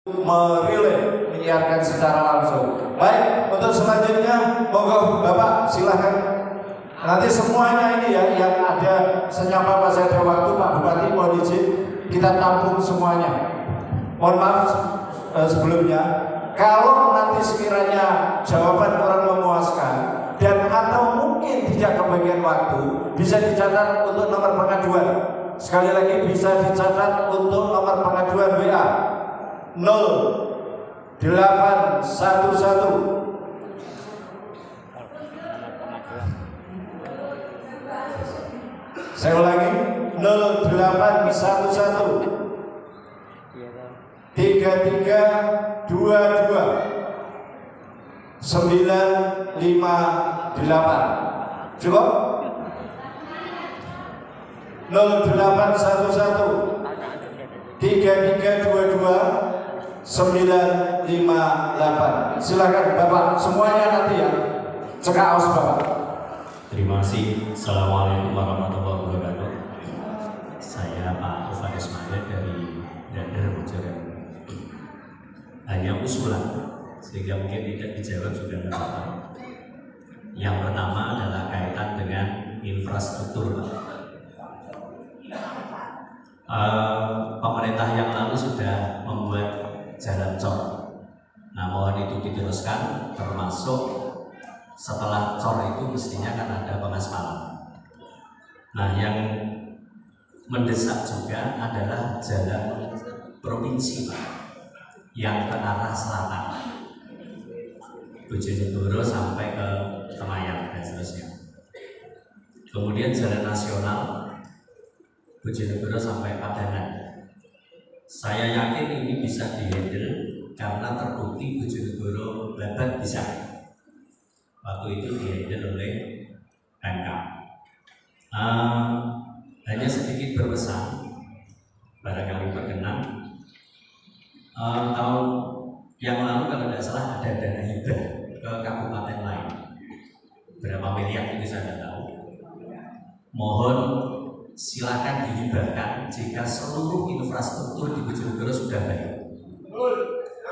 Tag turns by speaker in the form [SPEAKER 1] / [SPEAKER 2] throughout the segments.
[SPEAKER 1] Merilai, menyiarkan secara langsung. Baik, untuk selanjutnya monggo Bapak silahkan. Nanti semuanya ini ya yang ada senyapa masih ada waktu, Pak Bupati mohon izin kita tampung semuanya. Mohon maaf sebelumnya, kalau nanti sekiranya jawaban kurang memuaskan dan atau mungkin tidak kebagian waktu, bisa dicatat untuk nomor pengaduan. Sekali lagi bisa dicatat untuk nomor pengaduan WA 0811. Saya ulangi 0811 3322 958. Cukup? 0811 3322 958. Silakan Bapak, semuanya nanti ya. Cekak aus Bapak.
[SPEAKER 2] Terima kasih. Assalamualaikum warahmatullahi wabarakatuh. Saya Pak Tovan Ismail dari Daerah Bojaran. Hanya usulan, sehingga mungkin tidak dijawab juga tidak apa-apa. Yang pertama adalah kaitan dengan infrastruktur. Pemerintah yang lalu sudah membuat jalan cor. Nah, mohon itu diteruskan, termasuk setelah cor itu mestinya kan ada pengaspalan. Nah, yang mendesak juga adalah jalan provinsi yang ke arah selatan, Bojonegoro sampai ke Semayang dan seterusnya. Kemudian jalan nasional Bojonegoro sampai Padangan. Saya yakin ini bisa dihandle karena terbukti Bojonegoro Babat bisa. Waktu itu dihandle oleh Pemkab. Hanya sedikit berpesan, barangkali berkenan. Tahun yang lalu kalau tidak salah ada dana hibah ke kabupaten lain. Berapa miliar itu saya tidak tahu. Mohon silakan dihibahkan jika seluruh infrastruktur di Bojonegoro sudah baik.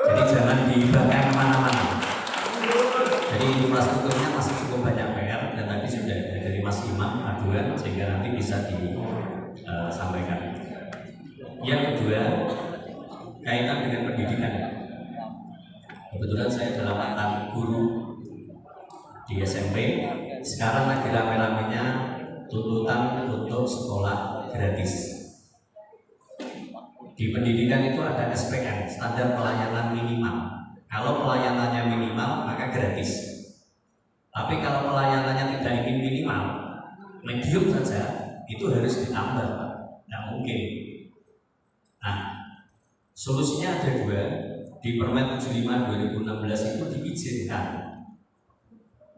[SPEAKER 2] Jadi jangan dihibahkan kemana-mana. Jadi infrastrukturnya masih cukup banyak PR dan tadi sudah ada dari Mas Imam aduan sehingga nanti bisa disampaikan. Yang kedua kaitan dengan pendidikan. Kebetulan saya adalah mantan guru di SMP. Sekarang lagi rame-ramenya tuntutan untuk sekolah gratis. Di pendidikan itu ada SPM, standar pelayanan minimal. Kalau pelayanannya minimal, maka gratis. Tapi kalau pelayanannya tidak ingin minimal, medium saja, itu harus ditambah, Pak. Tidak mungkin. Nah, solusinya ada dua. Di Permen 75 2016 itu diizinkan.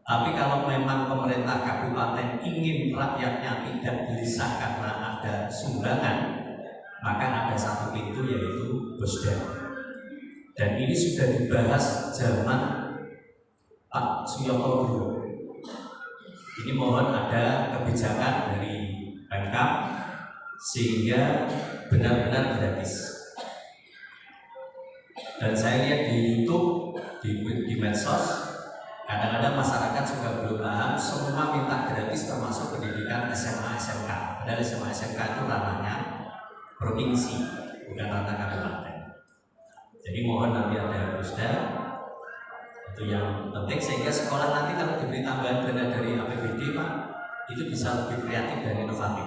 [SPEAKER 2] Tapi kalau memang pemerintah kabupaten ingin rakyatnya tidak gelisah karena ada sumbangan, maka ada satu pintu yaitu Bosda. Dan ini sudah dibahas zaman Pak Suyoto dulu. Ini mohon ada kebijakan dari Pemkab sehingga benar-benar gratis. Dan saya lihat di YouTube, di medsos, kadang-kadang masyarakat juga belum paham, semua minta gratis termasuk pendidikan SMA SMK. Padahal SMA SMK itu ranahnya provinsi, bukan ranah kabupaten. Jadi mohon nanti ada Bosda, itu yang penting sehingga sekolah nanti kalau diberi tambahan dana dari APBD Pak, itu bisa lebih kreatif dan inovatif.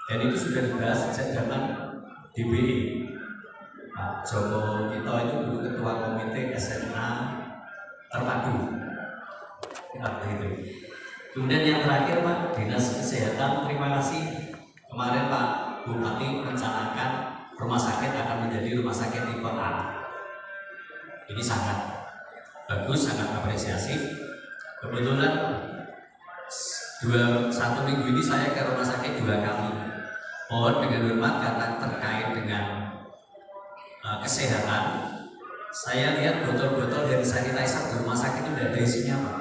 [SPEAKER 2] Dan itu sudah dibahas sejak zaman DBE. Pak Joko Kito itu dulu ketua komite SMA terpadu. Itu. Kemudian yang terakhir Pak, Dinas Kesehatan, terima kasih kemarin Pak Bupati merencanakan rumah sakit akan menjadi rumah sakit tipe A. Ini sangat bagus, sangat apresiatif. Kebetulan 1 minggu ini saya ke rumah sakit 2 kali. Mohon dengan hormat karena terkait dengan kesehatan. Saya lihat botol-botol hand sanitizer di rumah sakit itu tidak ada isinya Pak.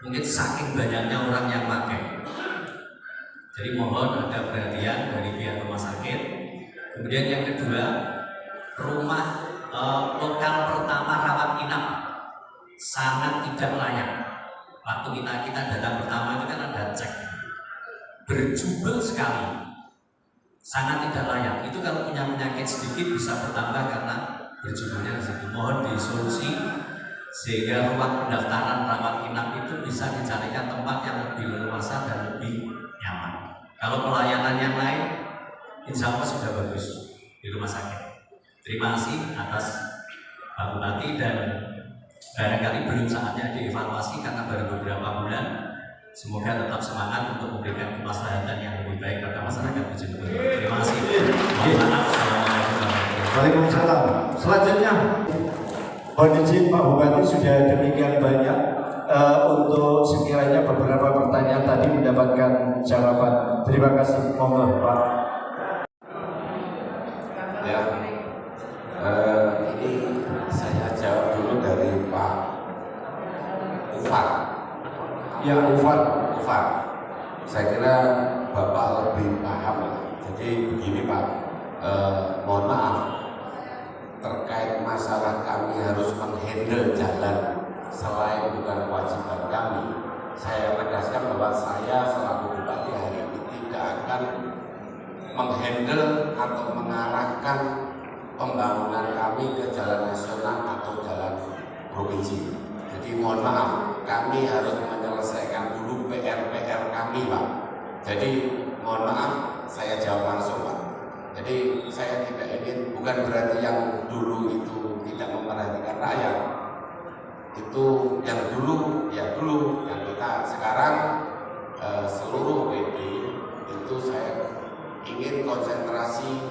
[SPEAKER 2] Mungkin saking banyaknya orang yang pakai. Jadi mohon ada perhatian dari pihak rumah sakit. Kemudian yang kedua, datang pertama itu kan ada cek berjubel sekali, sangat tidak layak. Itu kalau punya penyakit sedikit bisa bertambah karena berjubelnya di situ. Mohon disolusi sehingga ruang pendaftaran rawat inap itu bisa dicarikan tempat yang lebih leluasa dan lebih nyaman. Kalau pelayanan yang lain, insya Allah sudah bagus di rumah sakit. Terima kasih atas Pak Bupati, dan barangkali belum saatnya dievaluasi karena baru beberapa bulan. Semoga tetap semangat untuk memberikan kemaslahatan yang lebih baik pada masyarakat Bojonegoro. Terima kasih. Mohon maaf.
[SPEAKER 1] Waalaikumsalam. Selanjutnya, mohon izin Pak Bupati, sudah demikian banyak. Untuk sekiranya beberapa pertanyaan tadi mendapatkan jawaban. Terima kasih, monggo Pak.
[SPEAKER 3] Ya, ini saya jawab dulu dari Pak Ufat.
[SPEAKER 1] Ya, Ufat.
[SPEAKER 3] Saya kira Bapak lebih paham. Jadi begini Pak, mohon maaf terkait masalah kami harus menghandle jalan selain bukan kewajiban kami. Saya tegaskan bahwa saya selaku Bupati hari ini tidak akan menghandle atau mengarahkan pembangunan kami ke jalan nasional atau jalan provinsi. Jadi mohon maaf, kami harus menyelesaikan dulu PR-PR kami Pak. Jadi mohon maaf, saya jawab langsung Pak. Jadi saya tidak ingin, bukan berarti yang dulu itu tidak memperhatikan rakyat. Itu yang dulu, ya dulu, yang kita sekarang seluruh WD itu saya ingin konsentrasi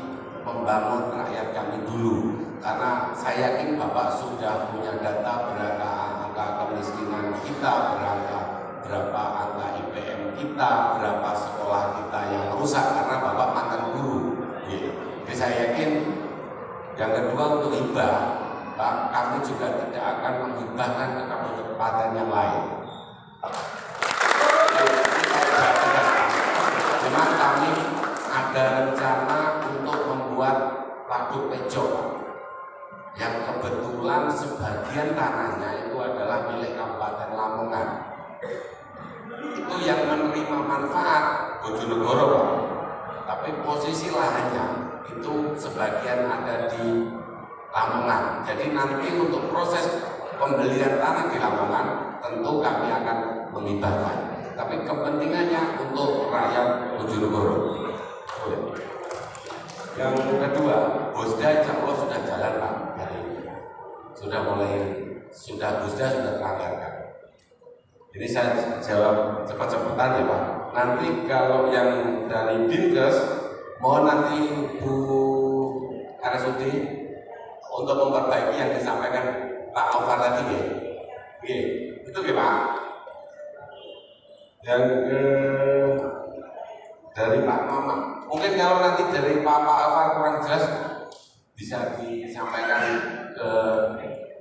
[SPEAKER 3] membangun rakyat kami dulu, karena saya yakin Bapak sudah punya data berapa angka kemiskinan kita, berapa angka IPM kita, berapa sekolah kita yang rusak karena Bapak mantan guru. Jadi saya yakin. Yang kedua, untuk hibah Pak, kami juga tidak akan menghibahkan ke kabupaten yang lain. Cuma kami ada rencana untuk membuat waduk pejo, yang kebetulan sebagian tanahnya itu adalah milik Kabupaten Lamongan. Itu yang menerima manfaat Bojonegoro Pak. Tapi posisi lahannya itu sebagian ada di Lamongan. Jadi nanti untuk proses pembelian tanah di Lamongan tentu kami akan menghibahkan. Tapi kepentingannya untuk rakyat Bojonegoro. Yang kedua, Bosda insya Allah sudah jalan Pak hari ini. Bosda sudah teranggarkan. Ini saya jawab cepat-cepatan ya Pak. Nanti kalau yang dari Dinkes, mohon nanti Bu RSUD untuk memperbaiki yang disampaikan Pak Alvar tadi ya. Oke, itu ya Pak. Yang dari Pak Mama, mungkin kalau nanti dari Pak Alvar kurang jelas bisa disampaikan ke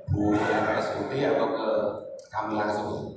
[SPEAKER 3] Bu RSUD atau ke kami langsung.